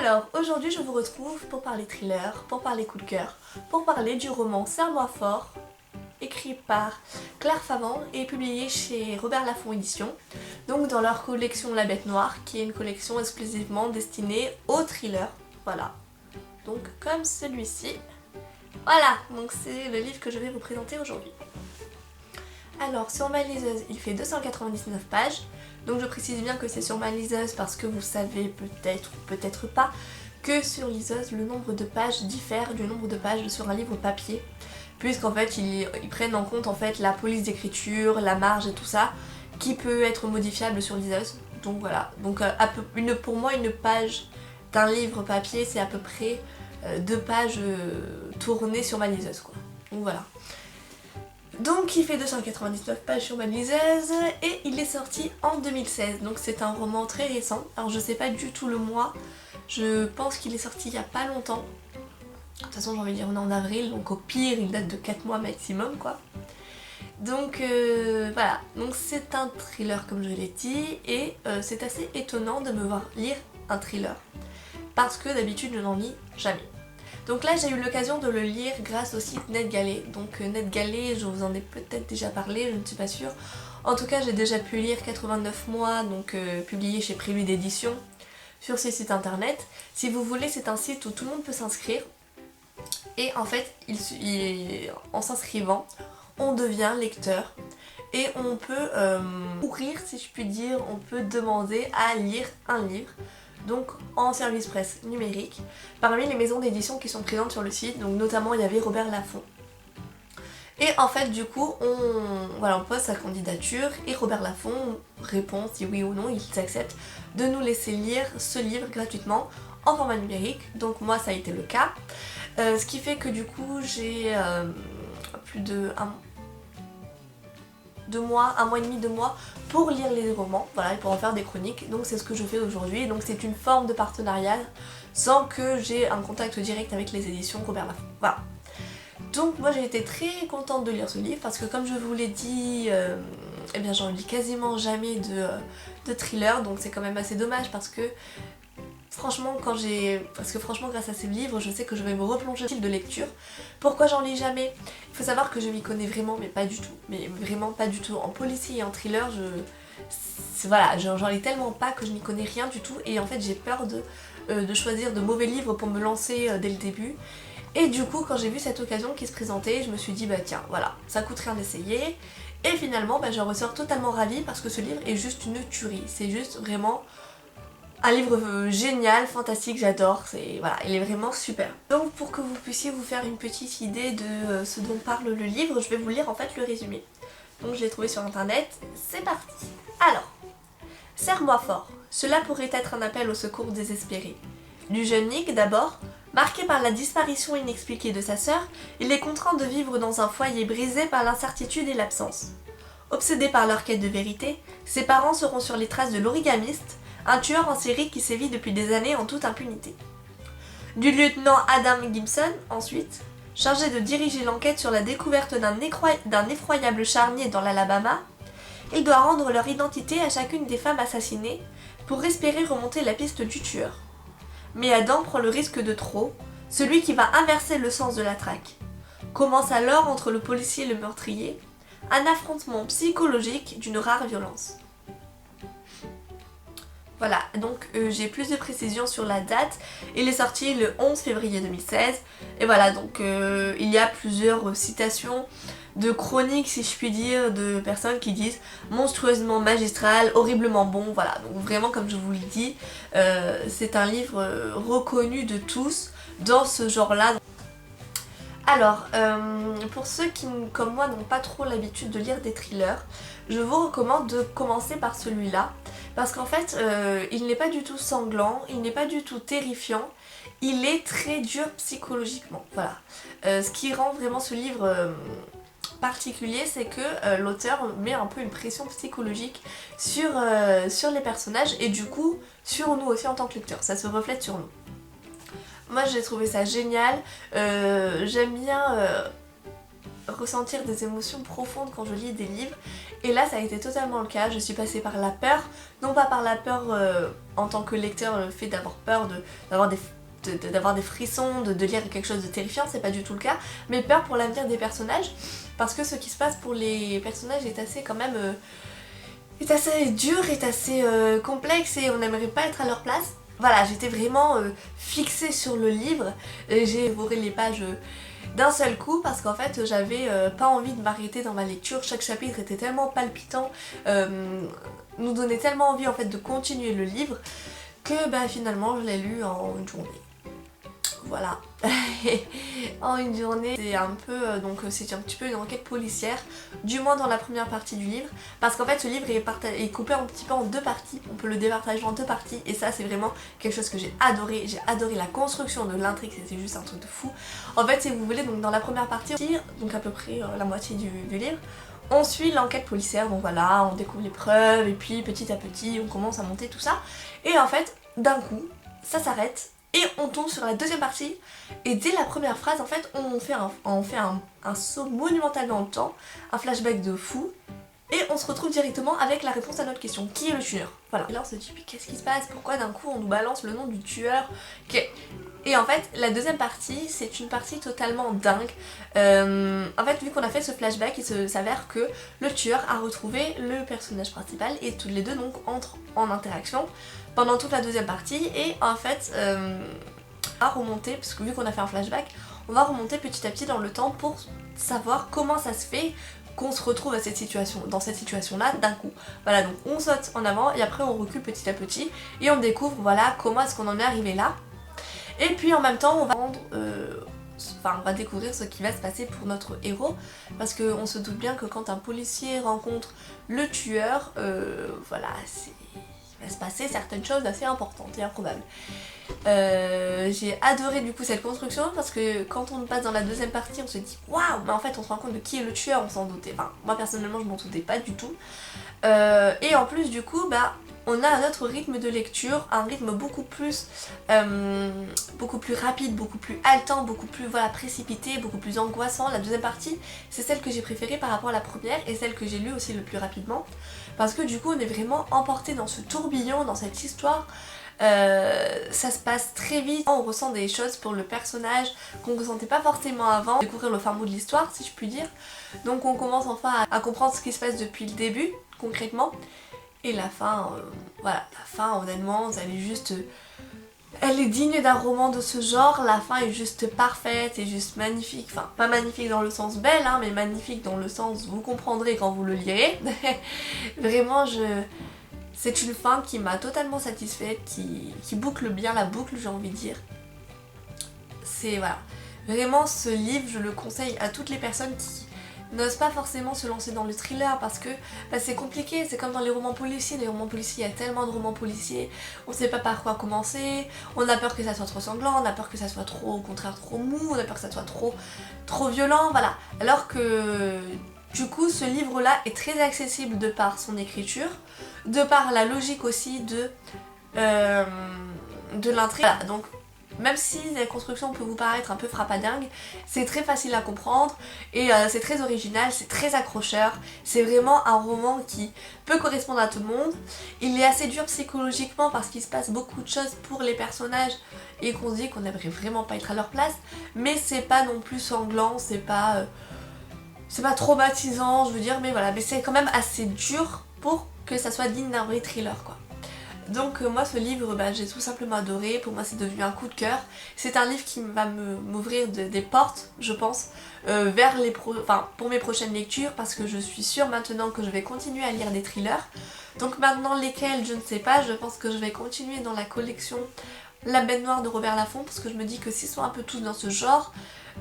Alors, aujourd'hui je vous retrouve pour parler thriller, pour parler coup de cœur, pour parler du roman Serre-moi fort, écrit par Claire Favant et publié chez Robert Laffont Éditions, donc dans leur collection La Bête Noire, qui est une collection exclusivement destinée aux thrillers, voilà. Donc comme celui-ci. Voilà, donc c'est le livre que je vais vous présenter aujourd'hui. Alors sur ma liseuse, il fait 299 pages. Donc je précise bien que c'est sur ma liseuse parce que vous savez peut-être ou peut-être pas que sur liseuse le nombre de pages diffère du nombre de pages sur un livre papier, puisqu'en fait ils prennent en compte en fait la police d'écriture, la marge et tout ça qui peut être modifiable sur liseuse. Donc voilà, donc pour moi une page d'un livre papier c'est à peu près 2 pages tournées sur ma liseuse quoi. Donc voilà. Donc il fait 299 pages sur ma liseuse et il est sorti en 2016, donc c'est un roman très récent. Alors je sais pas du tout le mois, je pense qu'il est sorti il y a pas longtemps. De toute façon j'ai envie de dire on est en avril, donc au pire il date de 4 mois maximum quoi. Donc voilà, donc c'est un thriller comme je l'ai dit et c'est assez étonnant de me voir lire un thriller parce que d'habitude je n'en lis jamais. Donc là j'ai eu l'occasion de le lire grâce au site NetGalley. Donc NetGalley, je vous en ai peut-être déjà parlé, je ne suis pas sûre. En tout cas j'ai déjà pu lire 89 mois, donc publié chez Prélude Éditions sur ce site internet. Si vous voulez, c'est un site où tout le monde peut s'inscrire. Et en fait, en s'inscrivant, on devient lecteur. Et on peut courir, si je puis dire, on peut demander à lire un livre. Donc en service presse numérique, parmi les maisons d'édition qui sont présentes sur le site, donc notamment il y avait Robert Laffont. Et en fait du coup on pose sa candidature et Robert Laffont répond si oui ou non il accepte de nous laisser lire ce livre gratuitement en format numérique, donc moi ça a été le cas. Ce qui fait que du coup j'ai plus de un mois et demi, 2 mois pour lire les romans, voilà, et pour en faire des chroniques. Donc c'est ce que je fais aujourd'hui. Donc c'est une forme de partenariat sans que j'ai un contact direct avec les éditions Robert Laffont. Voilà. Donc moi j'ai été très contente de lire ce livre parce que comme je vous l'ai dit, eh bien j'en lis quasiment jamais de thriller, donc c'est quand même assez dommage parce que franchement grâce à ces livres je sais que je vais me replonger dans le style de lecture. Pourquoi j'en lis jamais? Il faut savoir que je m'y connais vraiment mais pas du tout, mais vraiment pas du tout. En policier et en thriller voilà, j'en lis tellement pas que je n'y connais rien du tout et en fait j'ai peur de choisir de mauvais livres pour me lancer dès le début. Et du coup quand j'ai vu cette occasion qui se présentait, je me suis dit bah tiens voilà, ça coûte rien d'essayer. Et finalement j'en ressors totalement ravie parce que ce livre est juste une tuerie, c'est juste vraiment un livre génial, fantastique, j'adore, voilà, il est vraiment super. Donc pour que vous puissiez vous faire une petite idée de ce dont parle le livre, je vais vous lire en fait le résumé. Donc je l'ai trouvé sur internet, c'est parti. Alors, Serre-moi fort, cela pourrait être un appel au secours désespéré. Du jeune Nick d'abord, marqué par la disparition inexpliquée de sa sœur, il est contraint de vivre dans un foyer brisé par l'incertitude et l'absence. Obsédé par leur quête de vérité, ses parents seront sur les traces de l'origamiste, un tueur en série qui sévit depuis des années en toute impunité. Du lieutenant Adam Gibson, ensuite, chargé de diriger l'enquête sur la découverte d'un effroyable charnier dans l'Alabama, il doit rendre leur identité à chacune des femmes assassinées pour espérer remonter la piste du tueur. Mais Adam prend le risque de trop, celui qui va inverser le sens de la traque. Commence alors entre le policier et le meurtrier, un affrontement psychologique d'une rare violence. Voilà, donc j'ai plus de précisions sur la date. Il est sorti le 11 février 2016. Et voilà, donc il y a plusieurs citations de chroniques, si je puis dire, de personnes qui disent monstrueusement magistral, horriblement bon. Voilà, donc vraiment comme je vous le dis, c'est un livre reconnu de tous dans ce genre-là. Alors, pour ceux qui, comme moi, n'ont pas trop l'habitude de lire des thrillers, je vous recommande de commencer par celui-là. Parce qu'en fait, il n'est pas du tout sanglant, il n'est pas du tout terrifiant, il est très dur psychologiquement. Voilà. Ce qui rend vraiment ce livre particulier, c'est que l'auteur met un peu une pression psychologique sur les personnages et du coup sur nous aussi en tant que lecteurs. Ça se reflète sur nous. Moi j'ai trouvé ça génial, j'aime bien ressentir des émotions profondes quand je lis des livres. Et là ça a été totalement le cas, je suis passée par la peur, non pas par la peur en tant que lecteur, le fait d'avoir peur, d'avoir des frissons, de lire quelque chose de terrifiant, c'est pas du tout le cas, mais peur pour l'avenir des personnages, parce que ce qui se passe pour les personnages est assez quand même est assez dur, est assez complexe et on n'aimerait pas être à leur place. Voilà, j'étais vraiment fixée sur le livre, j'ai dévoré les pages d'un seul coup parce qu'en fait j'avais pas envie de m'arrêter dans ma lecture, chaque chapitre était tellement palpitant, nous donnait tellement envie en fait de continuer le livre que bah, finalement je l'ai lu en une journée. Voilà, en une journée. C'est un peu, c'est un petit peu une enquête policière, du moins dans la première partie du livre, parce qu'en fait ce livre est coupé un petit peu en deux parties, on peut le départager en deux parties, et ça c'est vraiment quelque chose que j'ai adoré la construction de l'intrigue, c'était juste un truc de fou. En fait si vous voulez, donc dans la première partie, donc à peu près la moitié du livre, on suit l'enquête policière, donc voilà, on découvre les preuves, et puis petit à petit on commence à monter tout ça, et en fait d'un coup ça s'arrête, et on tombe sur la deuxième partie, et dès la première phrase, en fait, on fait un saut monumental dans le temps, un flashback de fou, et on se retrouve directement avec la réponse à notre question, qui est le tueur? Voilà. Et là on se dit, mais qu'est-ce qui se passe? Pourquoi d'un coup on nous balance le nom du tueur? Et en fait, la deuxième partie, c'est une partie totalement dingue. En fait, vu qu'on a fait ce flashback, il s'avère que le tueur a retrouvé le personnage principal, et tous les deux donc entrent en interaction pendant toute la deuxième partie, et en fait on va remonter, parce que vu qu'on a fait un flashback, on va remonter petit à petit dans le temps pour savoir comment ça se fait qu'on se retrouve dans cette situation là d'un coup. Voilà, donc on saute en avant et après on recule petit à petit et on découvre voilà comment est-ce qu'on en est arrivé là. Et puis en même temps on va découvrir ce qui va se passer pour notre héros, parce qu'on se doute bien que quand un policier rencontre le tueur, voilà, il va se passer certaines choses assez importantes et improbables. J'ai adoré du coup cette construction, parce que quand on passe dans la deuxième partie on se dit waouh, mais en fait on se rend compte de qui est le tueur, on s'en doutait, enfin moi personnellement je m'en doutais pas du tout, et en plus du coup bah on a un autre rythme de lecture, un rythme beaucoup plus rapide, beaucoup plus haletant, beaucoup plus voilà, précipité, beaucoup plus angoissant. La deuxième partie c'est celle que j'ai préférée par rapport à la première, et celle que j'ai lue aussi le plus rapidement, parce que du coup on est vraiment emporté dans ce tourbillon, dans cette histoire. Ça se passe très vite, on ressent des choses pour le personnage qu'on ne ressentait pas forcément avant, découvrir le fin mot de l'histoire si je puis dire. Donc on commence enfin à comprendre ce qui se passe depuis le début concrètement, et la fin, voilà, la fin honnêtement elle est digne d'un roman de ce genre, la fin est juste parfaite et juste magnifique, enfin pas magnifique dans le sens belle hein, mais magnifique dans le sens vous comprendrez quand vous le lirez. Vraiment c'est une fin qui m'a totalement satisfaite, qui boucle bien la boucle, j'ai envie de dire. C'est voilà. Vraiment ce livre, je le conseille à toutes les personnes qui n'osent pas forcément se lancer dans le thriller, parce que bah, c'est compliqué, c'est comme dans les romans policiers. Les romans policiers, il y a tellement de romans policiers, on sait pas par quoi commencer, on a peur que ça soit trop sanglant, on a peur que ça soit trop, au contraire trop mou, on a peur que ça soit trop violent, voilà. Alors que du coup ce livre là est très accessible de par son écriture, de par la logique aussi de l'intrigue. Voilà, donc même si la construction peut vous paraître un peu frappadingue, c'est très facile à comprendre et c'est très original, c'est très accrocheur. C'est vraiment un roman qui peut correspondre à tout le monde. Il est assez dur psychologiquement parce qu'il se passe beaucoup de choses pour les personnages et qu'on se dit qu'on n'aimerait vraiment pas être à leur place, mais c'est pas non plus sanglant, c'est pas traumatisant, je veux dire, mais voilà, mais c'est quand même assez dur pour que ça soit digne d'un vrai thriller quoi. Donc moi ce livre j'ai tout simplement adoré, pour moi c'est devenu un coup de cœur. C'est un livre qui va m'ouvrir des portes je pense vers pour mes prochaines lectures, parce que je suis sûre maintenant que je vais continuer à lire des thrillers. Donc maintenant lesquels je ne sais pas, je pense que je vais continuer dans la collection La Bête Noire de Robert Laffont, parce que je me dis que s'ils sont un peu tous dans ce genre,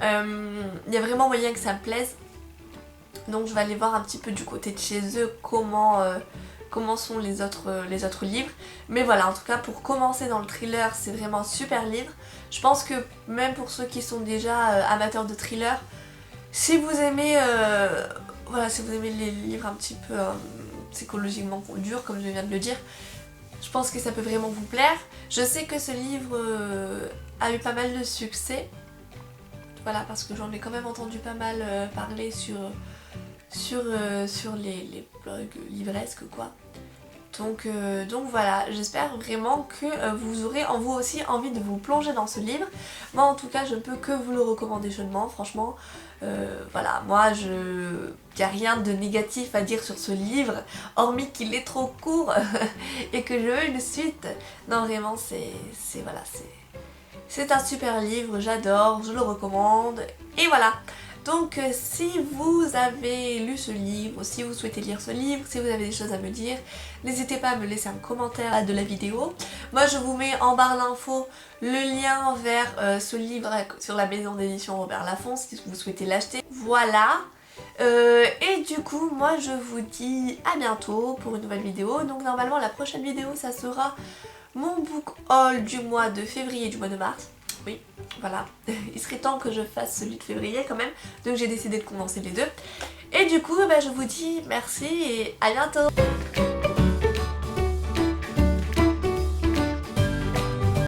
il y a vraiment moyen que ça me plaise. Donc je vais aller voir un petit peu du côté de chez eux comment sont les autres livres. Mais voilà, en tout cas pour commencer dans le thriller, c'est vraiment un super livre. Je pense que même pour ceux qui sont déjà amateurs de thriller, si vous aimez si vous aimez les livres un petit peu psychologiquement durs comme je viens de le dire, je pense que ça peut vraiment vous plaire. Je sais que ce livre a eu pas mal de succès. Voilà, parce que j'en ai quand même entendu pas mal parler sur les blogs livresques quoi. Donc voilà, j'espère vraiment que vous aurez en vous aussi envie de vous plonger dans ce livre. Moi en tout cas je ne peux que vous le recommander chaudement, franchement. Voilà, moi il n'y a rien de négatif à dire sur ce livre, hormis qu'il est trop court et que je veux une suite. Non vraiment c'est un super livre, j'adore, je le recommande. Et voilà. Donc si vous avez lu ce livre, si vous souhaitez lire ce livre, si vous avez des choses à me dire, n'hésitez pas à me laisser un commentaire de la vidéo. Moi je vous mets en barre d'infos le lien vers ce livre sur la maison d'édition Robert Laffont si vous souhaitez l'acheter. Voilà. Et du coup moi je vous dis à bientôt pour une nouvelle vidéo. Donc normalement la prochaine vidéo ça sera mon book haul du mois de février et du mois de mars. Oui, voilà, il serait temps que je fasse celui de février quand même, donc j'ai décidé de condenser les deux. Et du coup, je vous dis merci et à bientôt.